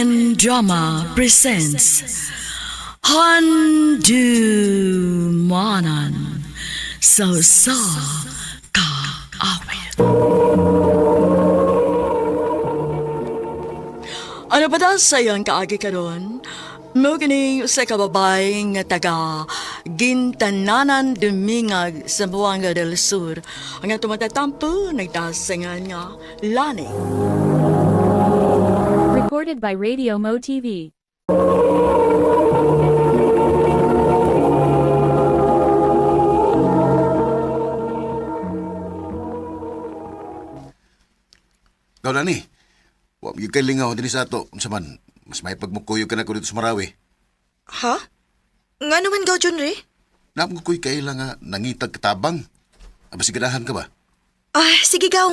Korean Drama presents Handu Manan So Sa Ka Awit. Ano ba daw sayang kaagi karon? Mugining sa kababay nga taga Gintananan Dumingag sa Buanga del Sur ang tumatatampo nagdasangan nga Lani. Recorded by Radio Mo TV. Ikaw na ni. Huwag yung kalingaw din sa ato. Unsa man, mas may pagmukuyo ka na ko dito sa Marawi. Ha? Nga naman gaw, John Ray? Namukuy kaila nga nangitag katabang. Abasigadahan ka ba? Ah, sige gaw.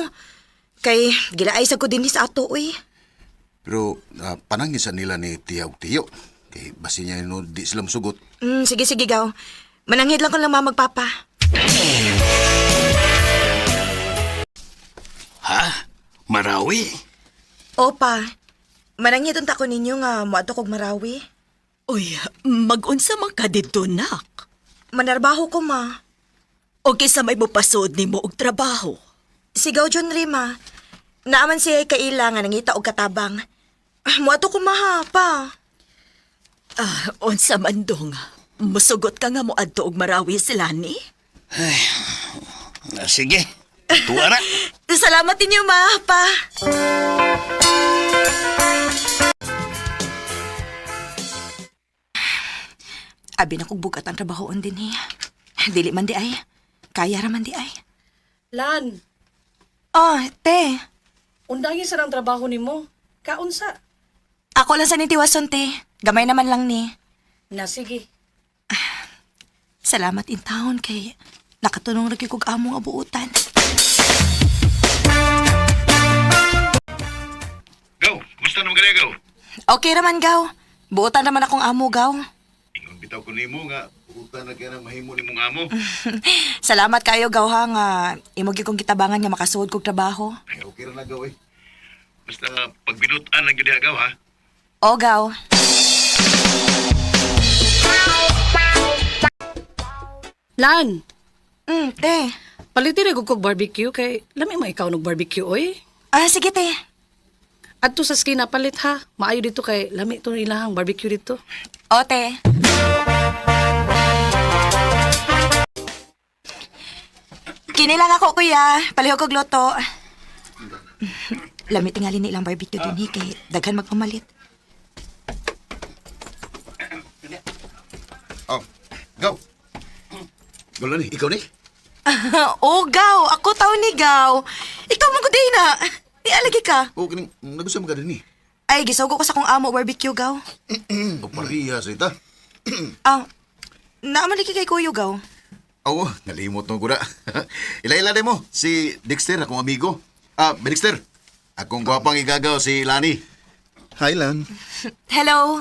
Kay gilaaysa ko din ni sa ato, uy. Pero panangisan nila ni Tiyaw-Tiyo. Kay basi niya no, di sila masugot. Sige gaw. Mananghid lang ko lang magpapa. Ha? Marawi? Opa, mananghid unta ko ninyo nga moadto kog Marawi. Uy, mag-unsa man ka dito, nak? Manarbaho ko, ma. O kaysa may mupasod ni mo og trabaho. Sigaw, John Ray, ma. Naaman siya kaila nga nangita og katabang. Moadto ko, ma, pa. Unsa man dong, musugot ka nga mo adto og Marawi sila ni? Sige, tuwa na. Salamat ninyo, ma, pa. Abi na kog bugat ang trabahoon din eh. Dili man di ay. Kaya raman di ay. Lan, Oh, te. undangi sa ng trabaho nimo. Kaunsa? Ako lang sa nitiwason, te. Gamay naman lang ni. Na sige. Salamat in taon kay nakatunong lagi kog among abuutan. Gaw, kumusta naman ka Gaw? Okay raman, gaw. Buutan naman akong amo, gaw. Ingon bitaw ko nimo nga, uta na kaya mahimo nimong amo. Salamat kayo, gaw, ha, nga imugi kong kitabangan nga makasuod kog trabaho. Ay, okay ra na Gaw eh. Basta pagbinutan lang yun Gaw ha. O, gaw. Lan, Te. paliti rin kog barbecue kay lami mo ikaw ng barbecue, oy. Sige, te. Adto sa skina palit ha. Maayo dito kay lami to ilahang barbecue dito. O, te. Kini lang ako, kuya. Palihog kog loto. Lamit tingali ni ilang barbecue din, kay daghan magpamalit. Oh, Gaw. Gaw na ni, ikaw ni? Oh, gaw. Ako tao ni gaw. Ikaw man ko din na. Di alagi ka. O, kining, nagusa mo ka din ni. Ay, gisugo ko sa kong amo barbecue, gaw. O, pariya sa ita. Naamaliki kay kuyo, gaw. Oo, nalimot mo ko na. Ila-ila din mo, si Dexter, akong amigo. Dexter, akong gwapang igagaw si Lani. Hi, Lan. Hello.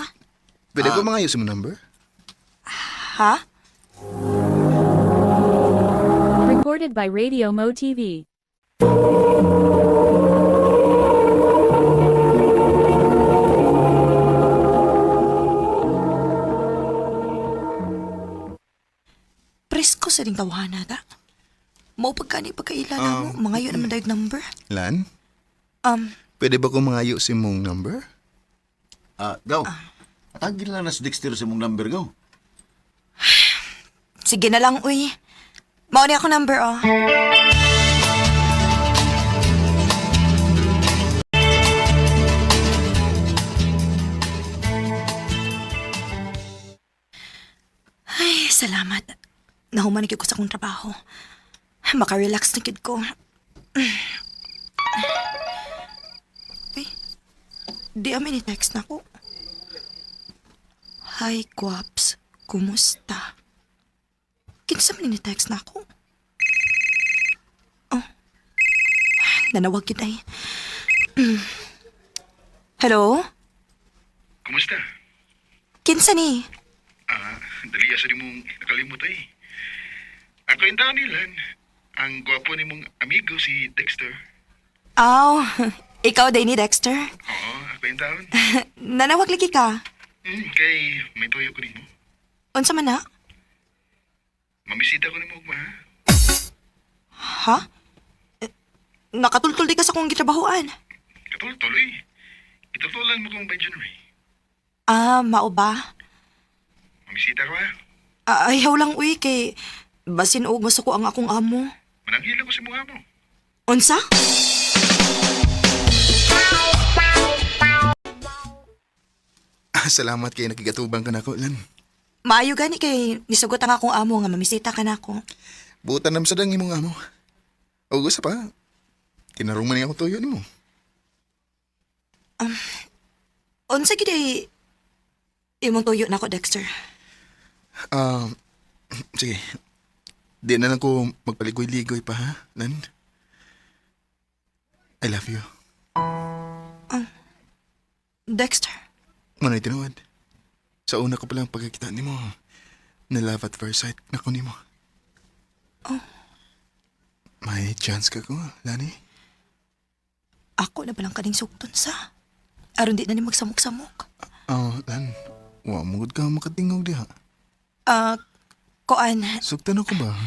Pwede ko mga ayos mo number? Ha? Recorded by Radio Mo TV. Presko sa ring tawahan ta. Mau pagkani pagkailala mo. Mga yun naman dahil number. Lan, Um, pwede ba ko mga ayos mong number? Gaw, atagin lang na si Dexter sa mong number, Gaw. sige na lang, uy. Mauni ako number, oh. Ay, salamat. Nahuman ko sa akong trabaho. Maka-relax na kid ko. Ay, di amin ni-text na ko. Hi, Guaps. Kumusta? Kinsa man ni-text na ako? Oh. Nanawag yun ay. Hello? Kumusta? Kinsa ni? Dali asa mong nakalimot ay. Ako yung tao nilan. Ang gwapo ni mong amigo si Dexter. Aw, ikaw day ni Dexter? Oo, ako pa yung taon. Nanawag lagi ka. Kay may tuyo ko nimo. Unsa man na? Mamisita ko nimo ugma ha. Ha? Nakatultol di ka sa kong gitrabahoan. Katultuloy. Itutulan mo kong by January. Ah, mao ba? Mamisita ka ba? Ayaw lang uy kay basin og masuko ang akong amo. Mananghila ko si mukha mo. Unsa? Salamat kay nakigatubang ka nako, Lan. Maayo gani kay nisugot ang akong amo nga mamisita ka nako. Butan nam sadang imong amo. O gusto pa, tinarungan niya ako tuyo nimo. Unsa gid ay imong tuyo nako, Dexter? Sige. Di na lang ko magpaligoy-ligoy pa, ha, Lan? I love you. Dexter. Mano'y tinuod. Sa una ko palang pagkakita ni mo, na love at first sight na ko ni mo. May chance ka ko, Lani? Ako na balang kaning sukton sa. Aron di na ni magsamok-samok. Lan, wamugod ka makatingog diha. Koan. Suktan ako ba?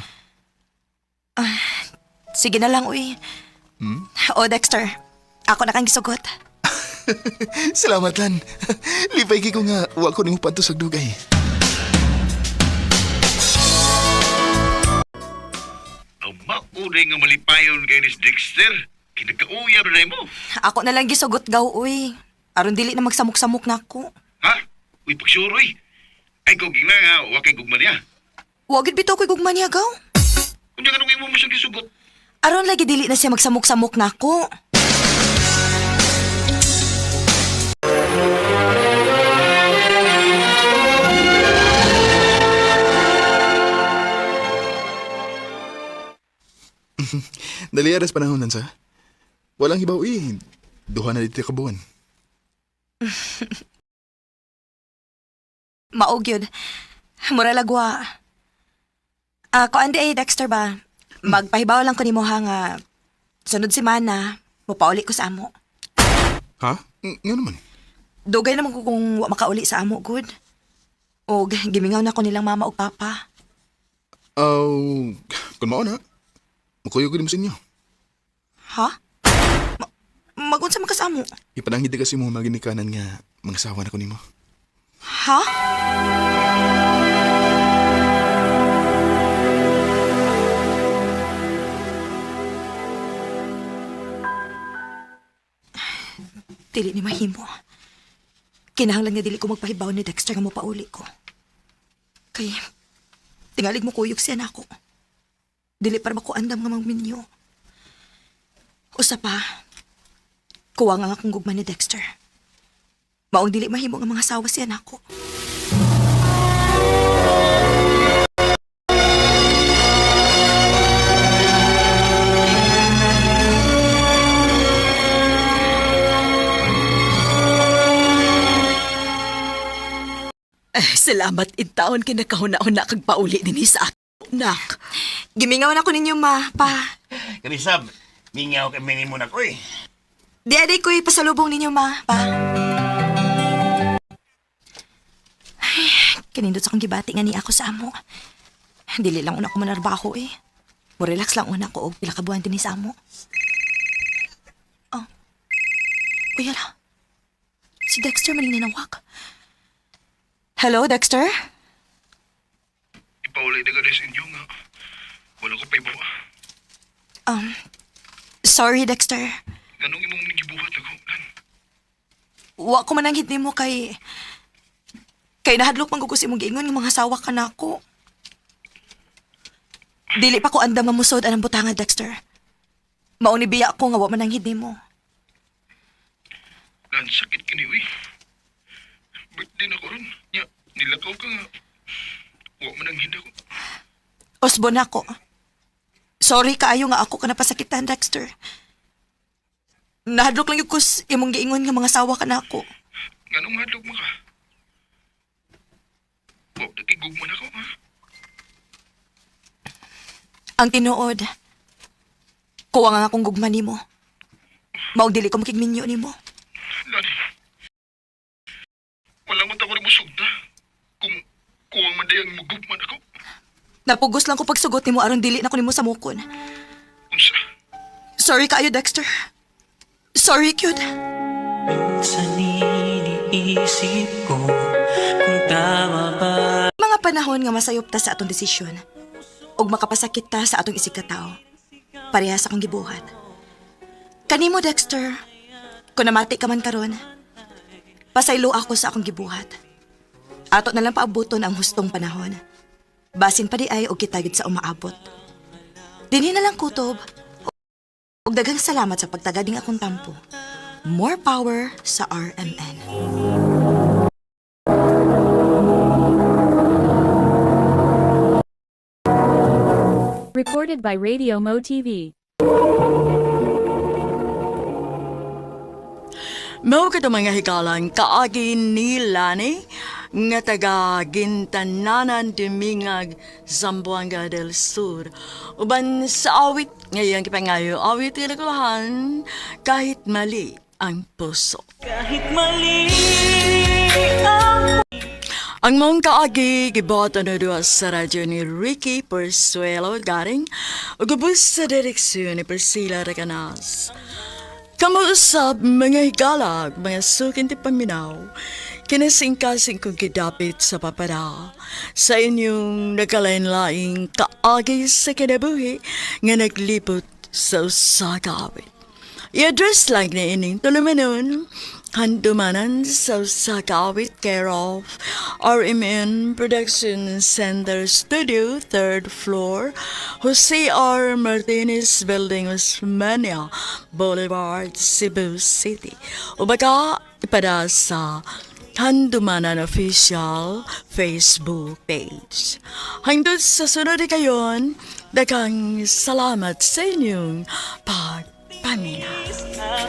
Sige na lang, uy. O, Dexter. Ako na kang gisugot. Salamat, Lan. Lipay ko nga, wa ko ni mo pantos og dugay. Ang maunay nga malipayon kay ni Dexter. Kinagkauya rin mo. Ako na lang gisugot gaw, uy. Aron dili na magsamok-samok na ako. Ha? Uy, pagsuroy. Ay, koging na nga. Huwag kay gugman niya. Wagid bitaw ko'y gugma niya, gaw. Kung niya kanong imo mo siyang gisugot. Aron lagi dili na siya magsamok-samok na ako. Dali aras panahon nan sa. Walang hibaw duha na dito kabuan. Maog yun. Mura lagwa. Kuan di Dexter ba? Magpahibaw lang ko ni mo ha nga sunod semana, mupauli ko sa amo. Ha? Nga naman. Dugay naman ko kung wa makauli sa amo, good. O gimingaw na ko nilang mama o papa. Kung mao na, makuyo ko din mo sa inyo. Ha? Magunsa man ka sa amo? Ipananghid kasi mo maginikanan nga mga sawa na ko nimo. Ha? Dili ni mahimo. Kinahanglan nga dili ko magpahibaw ni Dexter nga mo pauli ko. Kay, tingalig mo kuyog siya na ako. Dili para ba ko andam nga magminyo. Usa pa, kuwa nga akong gugma ni Dexter. Maong dili mahimo nga mga asawa siya na ako. Salamat intaon kinakahuna-una kag pauli din sa ako, nak. Gimingaw na ko ninyo, ma, pa. Karisab, mingaw kami ni mo na ko eh. Di ko'y pasalubong ninyo, ma, pa. Ay, kanindot sa kong gibati nga ni ako sa amo. Dili lang una ko manarbaho eh. Mo-relax lang una ko og pila ka buwan din sa amo. Oh. Kuya la. Si Dexter maning nanawag. Hello, Dexter? Ipauli na ka sa inyo nga. Wala ko pa ibaw. Sorry, Dexter. Ganong imong nigibuhat ako, Lan? Wa ko mananghid nimo kay nahadlok man ko imong giingon nga mga asawa ka na ako. Dili pa ko andam nga musod anang butangan, Dexter. Mao ni biya ko nga wa mananghid nimo. Lan, sakit ka ni, uy. Birthday na ko ron. Nya, nilakaw ka nga. Huwag man ang hindi ko. Osbon ako. Sorry kaayo nga ako ka napasakitan, Dexter. Nahadlok lang yung kus imong giingon nga mga asawa ka na ako. Ganong hadlok mo ka? Huwag nakigugman ako, ha? Ang tinuod, kuwa nga akong gugma nimo. Maog dili ko makigminyo nimo. Lan, Wala man ako rin musugda. Kung kuwang man dayang mugupman ako. Napugos lang ko pagsugot ni mo aron dili na ko nimo samukon. Unsa? Sorry kaayo, Dexter. Sorry, cute. Minsan iniisip ko kung tama ba. Mga panahon nga masayop ta sa atong desisyon. Og makapasakit ta sa atong isig ka tao. Parehas akong gibuhat. Kanimo, Dexter, kung namati ka man karon, pasaylo ako sa akong gibuhat. Ato na lang paabuton ang hustong panahon. Basin pa di ay og kitagid sa umaabot. Dinhi na lang kutob. Og daghang salamat sa pagtagading akong tampo. More power sa RMN. Recorded by Radio Mo TV. Mao ka mga hikalang kaagi ni Lani nga taga Gintananan Dumingag, Zamboanga del Sur. Uban sa awit ngayon kipangayo, awit ilagulahan kahit mali ang puso. Kahit mali Ang mong kaagi giboto na doon sa radyo ni Ricky Persuelo garing o gubos sa direksyon ni Priscilla Recanas. Kamuusap mga higalag, mga sukin ti paminaw, kinasingkasing kong gidapit sa papara sa inyong nagkalain-laing kaagi sa kinabuhi nga naglipot sa usagawit. I-address lang ni ining tulumanon, handumanan sa usagawit care of RMN Production Center Studio, 3rd floor, Jose R. Martinez Building, Osmania Boulevard, Cebu City. O baka ipada sa Handumanan Official Facebook page. Hangtod sa sunod kayon, daghang salamat sa inyong pagpaminaw.